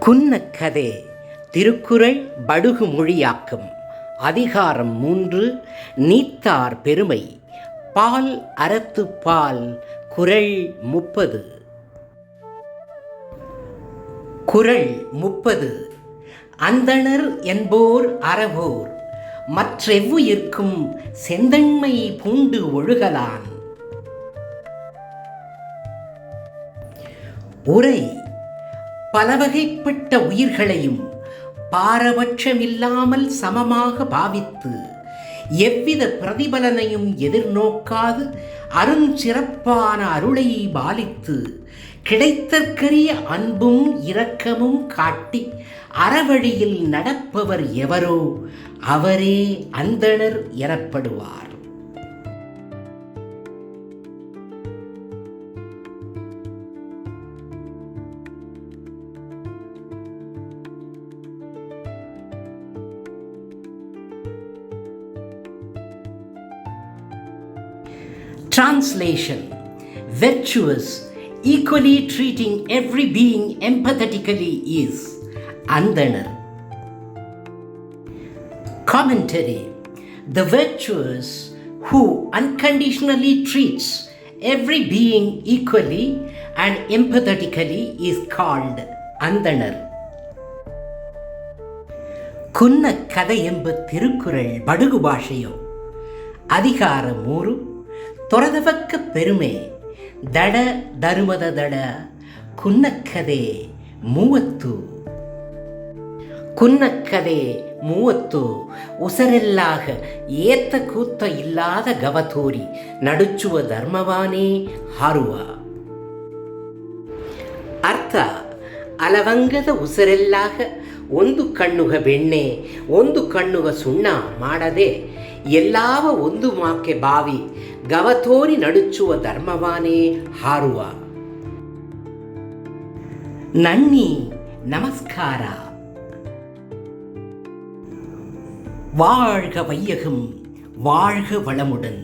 குன்னக்கதே திருக்குறள் படுகு மொழியாக்கம் அதிகாரம் 3 நீத்தார் பெருமை பால் அறத்து பால் குறள் 30 குறள் 30 அந்தணர் என்போர் அறவோர் மற்றெவ்வுயிர்க்கும் செந்தன்மை பூண்டு ஒழுகலான். உரை பலவகைப்பட்ட உயிர்களையும் பாரபட்சமில்லாமல் சமமாக பாவித்து எவ்வித பிரதிபலனையும் எதிர்நோக்காது அருஞ்சிறப்பான அருளை பாலித்து கிடைத்தற்கரிய அன்பும் இரக்கமும் காட்டி அறவழியில் நடப்பவர் எவரோ அவரே அந்தணர் எனப்படுவார். Translation: virtuous, equally treating every being empathetically is Andanar. Commentary: the virtuous who unconditionally treats every being equally and empathetically is called Andanar. குன்னக்கதை ಎಂಬ திருக்குறள் ಬಡುಗು ಭಾಷೆಯು ಅಧಿಕಾರ 3 ತೊರೆದವಕ್ಕ ಪೆರುಮೆ ದಡ ಧರ್ಮದ ದಡ ಕುನ್ನಕ್ಕದೆ 30 ಕುನ್ನಕ್ಕದೆ 30 ಉಸರೆಲ್ಲಾಗ ಏತ ಕೂತ ಇಲ್ಲಾದ ಗವತೋರಿ ನಡುಚುವ ಧರ್ಮವಾನೇ ಹಾರುವ. ಅರ್ಥ: ಅಲವಂಗದ ಉಸರೆಲ್ಲಾಗ ಒಂದು ಕಣ್ಣುಗ ಬೆಣ್ಣೆ ಒಂದು ಕಣ್ಣುಗ ಸುಣ್ಣ ಮಾಡದೆ ಎಲ್ಲಾವ ಒಂದು ಮಾಕೆ ಬಾವಿ ಗವತೋರಿ ನಡುಚುವ ಧರ್ಮವಾನೇ ಹಾರುವ. நன்னி நமஸ்கார. வாழ்க வையகம், வாழ்க வளமுடன்.